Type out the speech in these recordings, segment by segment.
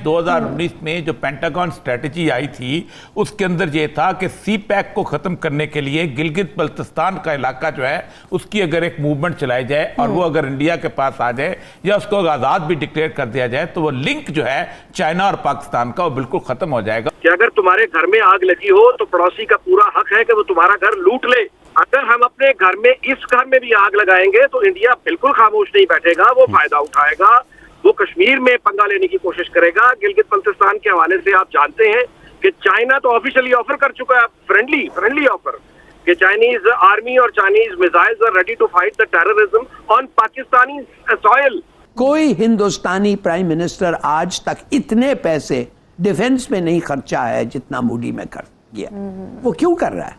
2019 में जो pentagon strategy आई थी उसके अंदर ये था कि सी पैक को ख़त्म करने के लिए गिलगित बल्तिस्तान का इलाका जो है उसकी अगर एक मूवमेंट चलाई जाए और वो अगर इंडिया के पास आ जाए या उसको आज़ाद भी डिक्लेयर कर दिया जाए तो वो लिंक जो है चाइना और पाकिस्तान का वो बिल्कुल ख़त्म हो जाएगा। कि अगर तुम्हारे घर में आग लगी हो तो पड़ोसी का पूरा हक है कि वो तुम्हारा घर लूट ले। अगर हम अपने घर में इस घर में भी आग लगाएंगे तो इंडिया बिल्कुल खामोश नहीं बैठेगा, वो फायदा उठाएगा, वो कश्मीर में पंगा लेने की कोशिश करेगा। गिलगित बल्तिस्तान के हवाले से आप जानते हैं कि चाइना तो ऑफिशियली ऑफर कर चुका है, फ्रेंडली ऑफर, कि चाइनीज आर्मी और Chinese missiles are ready to fight the terrorism on Pakistani soil. कोई हिंदुस्तानी प्राइम मिनिस्टर आज तक इतने पैसे डिफेंस में नहीं खर्चा है जितना मोदी में कर गया। वो क्यों कर रहा है,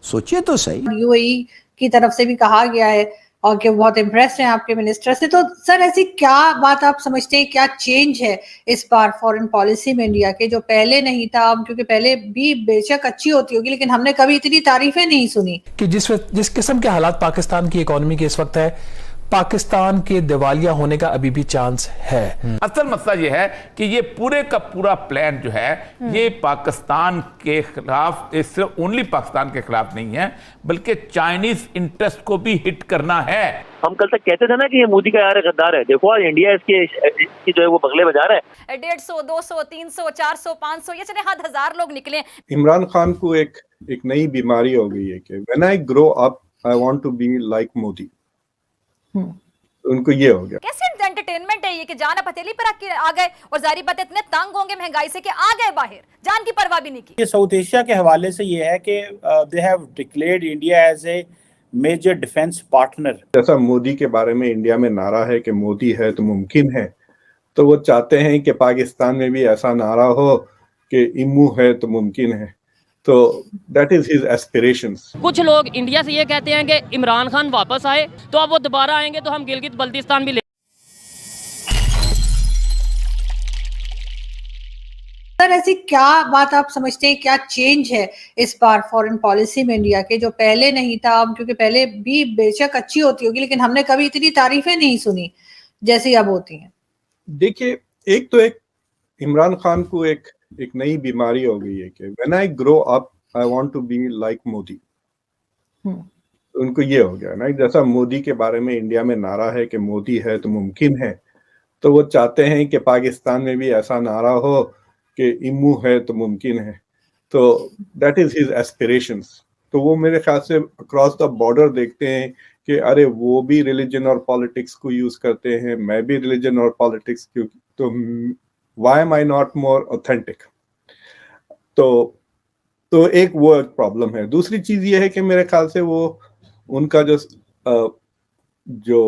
सोचिए तो सही। यूएई की तरफ से भी कहा गया है और कि बहुत इम्प्रेस्ड हैं आपके मिनिस्टर से। तो सर ऐसी क्या बात आप समझते हैं, क्या चेंज है इस बार फॉरेन पॉलिसी में इंडिया के जो पहले नहीं था? क्योंकि पहले भी बेशक अच्छी होती होगी लेकिन हमने कभी इतनी तारीफें नहीं सुनी। कि जिस किस्म के हालात पाकिस्तान की इकोनॉमी के इस वक्त है, पाकिस्तान के दिवालिया होने का अभी भी चांस है। असल मसला यह है कि ये पूरे का पूरा प्लान जो है ये पाकिस्तान के खिलाफ, सिर्फ ओनली पाकिस्तान के खिलाफ नहीं है बल्कि चाइनीज इंटरेस्ट को भी हिट करना है। हम कल तक कहते थे ना कि ये मोदी का यार गद्दार है, देखो आज इंडिया इसकी जो है वो बगले बजा रहा है। 150, 200, 300, 400, 500 ये चले 1000 लोग निकले। इमरान खान को एक नई बीमारी हो गई है कि when I grow up I want to be like Modi. उनको ये हो गया। कैसे एंटरटेनमेंट है ये कि जान पतेली पर आ गए और जारी बात इतने तंग होंगे महंगाई से कि आ गए बाहर, जान की परवाह भी नहीं की। ये साउथ एशिया के हवाले से ये है कि they have declared India as a major defence partner. जैसा मोदी के बारे में इंडिया में नारा है कि मोदी है तो मुमकिन है, तो वो चाहते हैं कि पाकिस्तान में भी ऐसा नारा हो कि इमू है तो मुमकिन है। तो दैट इज हिज एस्पिरेशंस। कुछ लोग इंडिया से ये कहते हैं कि इमरान खान वापस आए तो अब वो दोबारा आएंगे तो हम गिलगित बल्तिस्तान भी ले। सर ऐसी क्या बात आप समझते हैं, क्या चेंज है इस बार फॉरेन पॉलिसी में इंडिया के जो पहले नहीं था? क्योंकि पहले भी बेशक अच्छी होती होगी लेकिन हमने कभी इतनी तारीफें नहीं सुनी जैसी अब होती हैं। देखिए, एक इमरान खान को एक नई बीमारी हो गई है कि when I grow up I want to be like Modi. उनको ये हो गया ना, जैसा मोदी के बारे में इंडिया में नारा है कि मोदी है तो मुमकिन है, तो वो चाहते हैं कि पाकिस्तान में भी ऐसा नारा हो कि इमू है तो मुमकिन है। तो दैट इज हिज एस्पिरेशंस। तो वो मेरे ख्याल से अक्रॉस द बॉर्डर देखते हैं कि अरे वो भी रिलीजन और पॉलिटिक्स को यूज करते हैं, मैं भी रिलीजन और पॉलिटिक्स क्यों, तो why am I not more authentic? तो एक वो एक प्रॉब्लम है। दूसरी चीज ये है कि मेरे ख्याल से वो उनका जो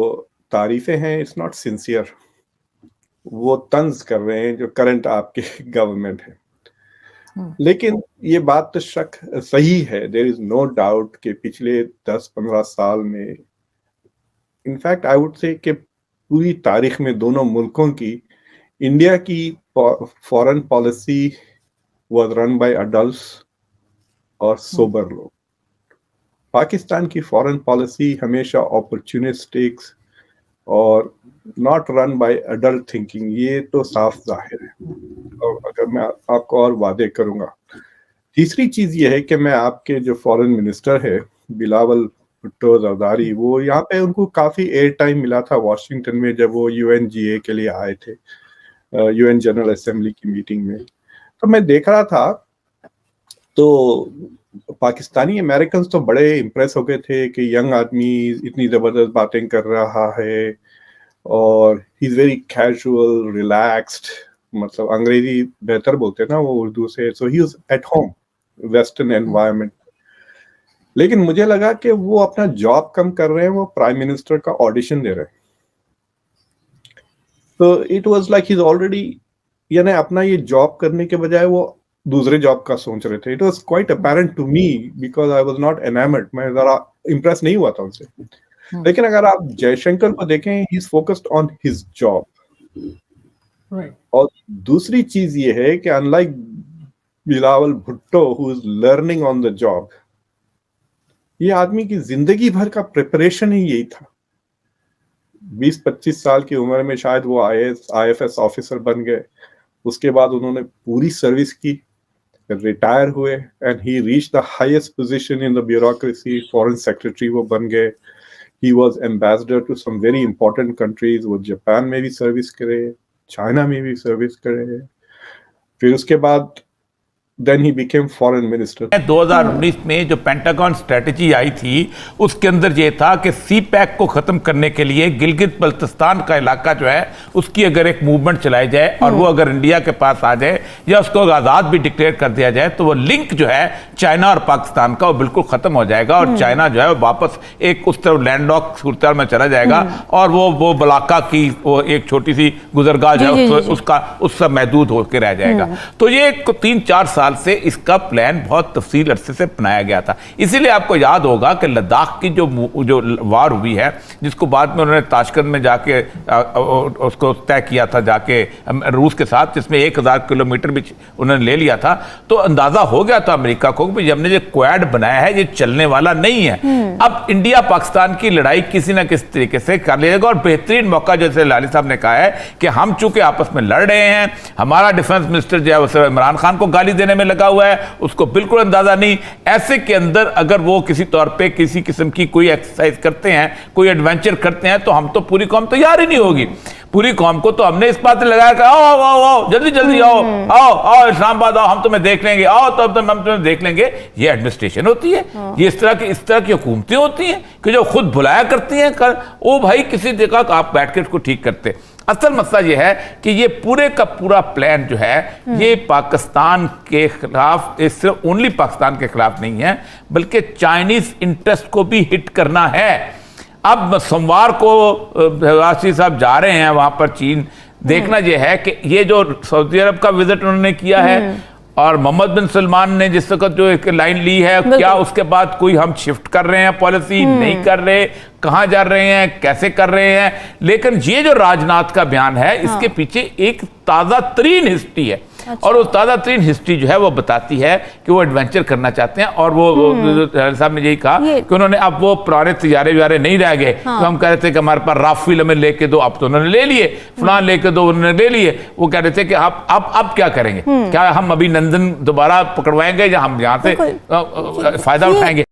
तारीफें हैं इट्स नॉट सिंसियर। वो तंज कर रहे हैं जो करंट आपके गवर्नमेंट है। लेकिन ये बात तो शक सही है, देयर इज नो डाउट कि पिछले 10-15 साल में, इनफैक्ट आई वुड से कि पूरी तारीख में दोनों मुल्कों की, इंडिया की foreign policy was run by adults और सोबर लोग। पाकिस्तान की फॉरेन पॉलिसी हमेशा अपॉर्चुनिस्टिक और not run by adult thinking, ये तो साफ जाहिर है। और अगर मैं आपको और वादे करूंगा, तीसरी चीज ये है कि मैं आपके जो फॉरेन मिनिस्टर है बिलावल भुट्टो जरदारी, वो यहाँ पे उनको काफी एयर टाइम मिला था वॉशिंगटन में जब वो UNGA के लिए आए थे, UN जनरल असेंबली की मीटिंग में। तो मैं देख रहा था तो पाकिस्तानी अमेरिकन तो बड़े इम्प्रेस हो गए थे कि यंग आदमी इतनी जबरदस्त बातें कर रहा है और he is very casual relaxed, मतलब अंग्रेजी बेहतर बोलते हैं ना वो उर्दू से, so he was at home western environment. लेकिन मुझे लगा कि वो अपना जॉब कम कर रहे हैं, वो प्राइम मिनिस्टर का ऑडिशन दे रहे हैं। तो it was like he is already, यानी अपना ये जॉब करने के बजाय वो दूसरे जॉब का सोच रहे थे। It was quite apparent to me because I was not enamoured, मैं जरा इंप्रेस नहीं हुआ था उनसे। लेकिन अगर आप जयशंकर को देखें, he is focused on his job. और दूसरी चीज ये है कि unlike Bilawal Bhutto who is learning on the job, ये आदमी की जिंदगी भर का प्रिपरेशन ही यही था। 20-25 साल की उम्र में शायद वो IAS IFS ऑफिसर बन गए, उसके बाद उन्होंने पूरी सर्विस की, रिटायर हुए and he reach the highest position in the bureaucracy, foreign secretary वो बन गए। He was ambassador to some very important countries, वो जापान में भी सर्विस करे, चाइना में भी सर्विस करे। फिर उसके बाद Then he became foreign minister. 2019 में जो पेंटागन स्ट्रेटजी आई थी उसके अंदर ये था कि सी पैक को खत्म करने के लिए गिलगित बल्तिस्तान का इलाका जो है उसकी अगर एक मूवमेंट चलाई जाए और वो अगर इंडिया के पास आ जाए या उसको आज़ाद भी डिक्लेयर कर दिया जाए तो वो लिंक जो है चाइना और पाकिस्तान का वो बिल्कुल खत्म हो जाएगा और चाइना जो है वो वापस एक उस तरफ लैंडलॉक सूरत में चला जाएगा और वो बलाका की वो एक छोटी सी गुजरगाह जो है उसका उससे महदूद होकर रह जाएगा। तो ये 3-4 साल से इसका प्लान बहुत तफसील अरसे से बनाया गया था। इसीलिए आपको याद होगा कि लद्दाख की जो वार हुई है जिसको बाद में उन्होंने ताशकंद में जाके उसको तय किया था जाके रूस के साथ, जिसमें 1000 किलोमीटर भी उन्होंने ले लिया था, तो अंदाजा हो गया था अमेरिका को कि हमने जो क्वाड बनाया है ये चलने वाला नहीं है। अब इंडिया पाकिस्तान की लड़ाई किसी ना किसी तरीके से कर लेगा और बेहतरीन मौका जैसे लाली साहब ने कहा है कि हम चूंकि आपस में लड़ रहे हैं, हमारा डिफेंस मिनिस्टर जो है वो इमरान खान को गाली देने में लगा हुआ है, उसको बिल्कुल अंदाजा नहीं। ऐसे के अंदर अगर वो किसी तौर पे किसी किस्म की कोई एक्सरसाइज करते हैं, कोई एडवेंचर करते हैं, तो हम तो पूरी कौम तैयार ही नहीं होगी। पूरी कौम को तो हमने इस बात लगाया कि आओ आओ आओ आओ जल्दी जल्दी आओ आओ आओ इस्लामाबाद आओ, हम तुम्हें देख लेंगे, आओ तो हम तुम्हें देख लेंगे। ये एडमिनिस्ट्रेशन होती है, ये इस तरह की हुकूमतें होती हैं कि जो खुद बुलाया करती हैं ओ भाई किसी जगह आप बैठ के इसको ठीक करते। असल मसला यह है कि ये पूरे का पूरा प्लान जो है ये पाकिस्तान के खिलाफ, सिर्फ ओनली पाकिस्तान के खिलाफ नहीं है बल्कि चाइनीज इंटरेस्ट को भी हिट करना है। अब सोमवार को राष्ट्रपति साहब जा रहे हैं वहां पर चीन, देखना यह है कि ये जो सऊदी अरब का विजिट उन्होंने किया है और मोहम्मद बिन सलमान ने जिस वक्त जो एक लाइन ली है, क्या उसके बाद कोई हम शिफ्ट कर रहे हैं पॉलिसी, नहीं कर रहे, कहां जा रहे हैं, कैसे कर रहे हैं। लेकिन ये जो राजनाथ का बयान है इसके पीछे एक ताजा तरीन हिस्ट्री है। अच्छा। और वो ताज़ा तरीन हिस्ट्री जो है वो बताती है कि वो एडवेंचर करना चाहते हैं और वो साहब ने यही कहा कि उन्होंने अब वो पुराने तैयारे व्यारे नहीं रह गए। तो हम कह रहे थे कि हमारे पास राफेल हमें लेके दो, अब तो उन्होंने ले लिए, फलान लेके दो उन्होंने ले लिए। वो कह रहे थे कि अब क्या करेंगे, क्या हम अभिनंदन दोबारा पकड़वाएंगे या हम यहाँ से फायदा उठाएंगे।